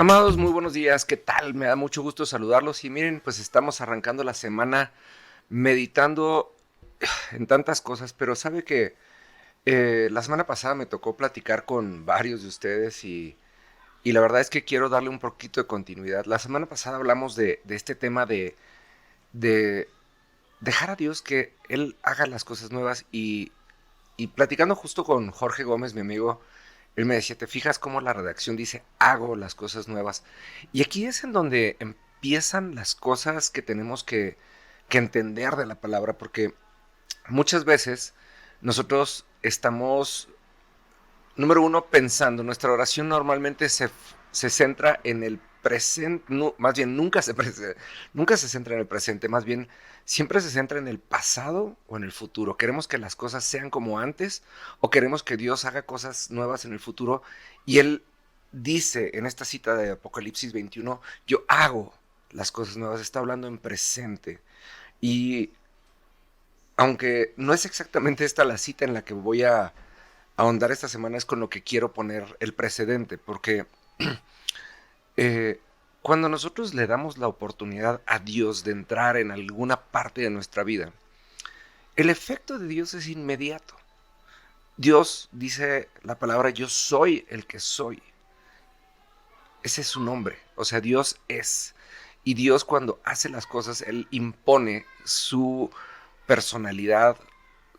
Amados, muy buenos días, ¿qué tal? Me da mucho gusto saludarlos y miren, pues estamos arrancando la semana meditando en tantas cosas, pero sabe que la semana pasada me tocó platicar con varios de ustedes y la verdad es que quiero darle un poquito de continuidad. La semana pasada hablamos de este tema de dejar a Dios que Él haga las cosas nuevas y platicando justo con Jorge Gómez, mi amigo, él me decía, ¿te fijas cómo la redacción dice, hago las cosas nuevas? Y aquí es en donde empiezan las cosas que tenemos que entender de la palabra, porque muchas veces nosotros estamos, número uno, pensando, nuestra oración normalmente se centra en el presente, no, más bien nunca se centra en el presente, más bien siempre se centra en el pasado o en el futuro. Queremos que las cosas sean como antes o queremos que Dios haga cosas nuevas en el futuro. Y Él dice en esta cita de Apocalipsis 21, yo hago las cosas nuevas, está hablando en presente. Y aunque no es exactamente esta la cita en la que voy a ahondar esta semana, es con lo que quiero poner el precedente, porque eh, cuando nosotros le damos la oportunidad a Dios de entrar en alguna parte de nuestra vida, el efecto de Dios es inmediato. Dios dice la palabra, yo soy el que soy. Ese es su nombre. O sea, Dios es. Y Dios cuando hace las cosas, Él impone su personalidad,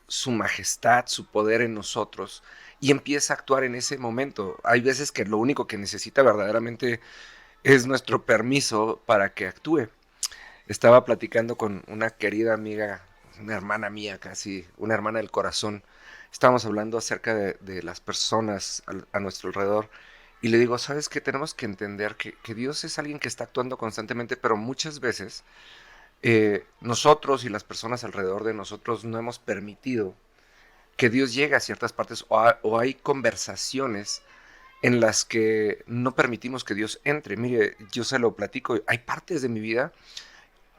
su majestad, su poder en nosotros y empieza a actuar en ese momento. Hay veces que lo único que necesita verdaderamente es nuestro permiso para que actúe. Estaba platicando con una querida amiga, una hermana mía casi, una hermana del corazón. Estábamos hablando acerca de las personas a nuestro alrededor y le digo, ¿sabes qué? Tenemos que entender que Dios es alguien que está actuando constantemente, pero muchas veces nosotros y las personas alrededor de nosotros no hemos permitido que Dios llegue a ciertas partes o hay conversaciones en las que no permitimos que Dios entre. Mire, yo se lo platico, hay partes de mi vida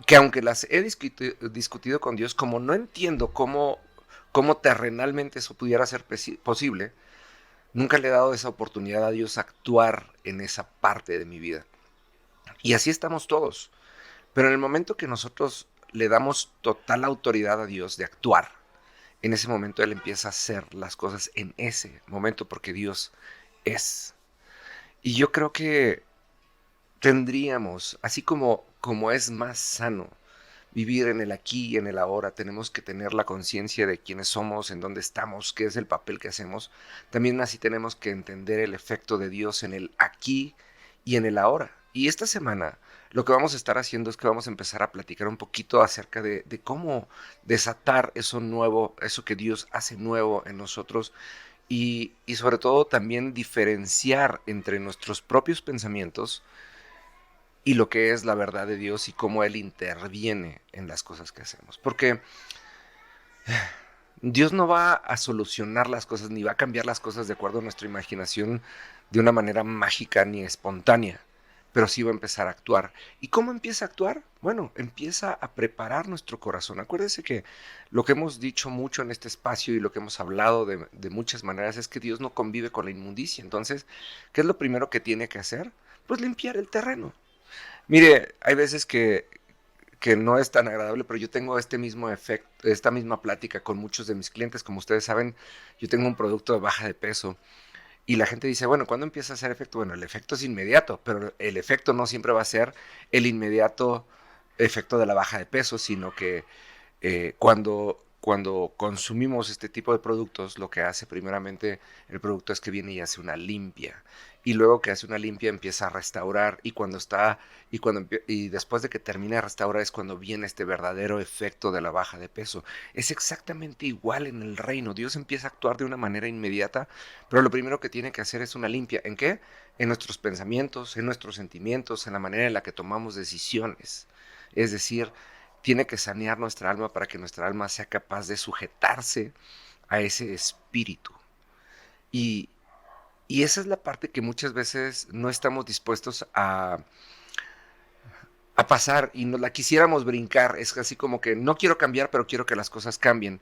que aunque las he discutido con Dios, como no entiendo cómo terrenalmente eso pudiera ser posible, nunca le he dado esa oportunidad a Dios actuar en esa parte de mi vida. Y así estamos todos. Pero en el momento que nosotros le damos total autoridad a Dios de actuar, en ese momento Él empieza a hacer las cosas en ese momento porque Dios es. Y yo creo que tendríamos, así como es más sano vivir en el aquí y en el ahora, tenemos que tener la conciencia de quiénes somos, en dónde estamos, qué es el papel que hacemos. También así tenemos que entender el efecto de Dios en el aquí y en el ahora. Y esta semana lo que vamos a estar haciendo es que vamos a empezar a platicar un poquito acerca de cómo desatar eso nuevo, eso que Dios hace nuevo en nosotros y sobre todo también diferenciar entre nuestros propios pensamientos y lo que es la verdad de Dios y cómo Él interviene en las cosas que hacemos. Porque Dios no va a solucionar las cosas ni va a cambiar las cosas de acuerdo a nuestra imaginación de una manera mágica ni espontánea, pero sí va a empezar a actuar. ¿Y cómo empieza a actuar? Bueno, empieza a preparar nuestro corazón. Acuérdese que lo que hemos dicho mucho en este espacio y lo que hemos hablado de muchas maneras es que Dios no convive con la inmundicia. Entonces, ¿qué es lo primero que tiene que hacer? Pues limpiar el terreno. Mire, hay veces que no es tan agradable, pero yo tengo este mismo efecto, esta misma plática con muchos de mis clientes. Como ustedes saben, yo tengo un producto de baja de peso y la gente dice, bueno, ¿cuándo empieza a hacer efecto? Bueno, el efecto es inmediato, pero el efecto no siempre va a ser el inmediato efecto de la baja de peso, sino que cuando consumimos este tipo de productos, lo que hace primeramente el producto es que viene y hace una limpia. Y luego que hace una limpia empieza a restaurar y después de que termina de restaurar es cuando viene este verdadero efecto de la baja de peso. Es exactamente igual en el reino. Dios empieza a actuar de una manera inmediata, pero lo primero que tiene que hacer es una limpia. ¿En qué? En nuestros pensamientos, en nuestros sentimientos, en la manera en la que tomamos decisiones. Es decir, tiene que sanear nuestra alma para que nuestra alma sea capaz de sujetarse a ese espíritu. Y, y esa es la parte que muchas veces no estamos dispuestos a pasar y nos la quisiéramos brincar. Es así como que no quiero cambiar, pero quiero que las cosas cambien.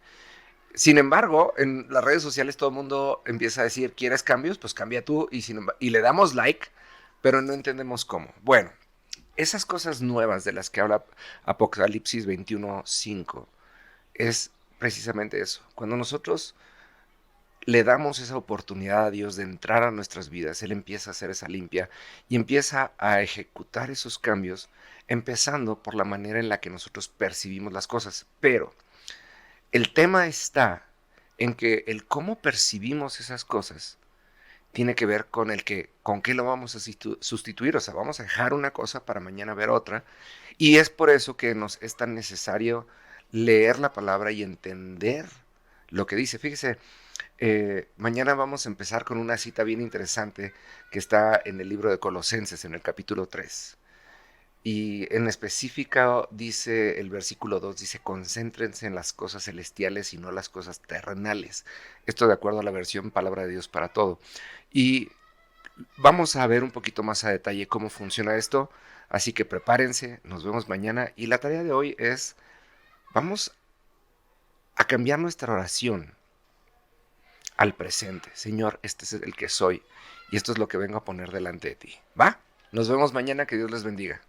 Sin embargo, en las redes sociales todo el mundo empieza a decir, ¿quieres cambios? Pues cambia tú. Y le damos like, pero no entendemos cómo. Bueno, esas cosas nuevas de las que habla Apocalipsis 21:5 es precisamente eso. Cuando nosotros le damos esa oportunidad a Dios de entrar a nuestras vidas, Él empieza a hacer esa limpia y empieza a ejecutar esos cambios, empezando por la manera en la que nosotros percibimos las cosas. Pero el tema está en que el cómo percibimos esas cosas tiene que ver con con qué lo vamos a sustituir. O sea, vamos a dejar una cosa para mañana ver otra. Y es por eso que nos es tan necesario leer la palabra y entender lo que dice. Fíjese, mañana vamos a empezar con una cita bien interesante que está en el libro de Colosenses, en el capítulo 3. Y en específico dice el versículo 2, dice, concéntrense en las cosas celestiales y no las cosas terrenales. Esto de acuerdo a la versión Palabra de Dios para todo. Y vamos a ver un poquito más a detalle cómo funciona esto. Así que prepárense, nos vemos mañana. Y la tarea de hoy es, vamos a cambiar nuestra oración al presente. Señor, este es el que soy y esto es lo que vengo a poner delante de ti. ¿Va? Nos vemos mañana, que Dios les bendiga.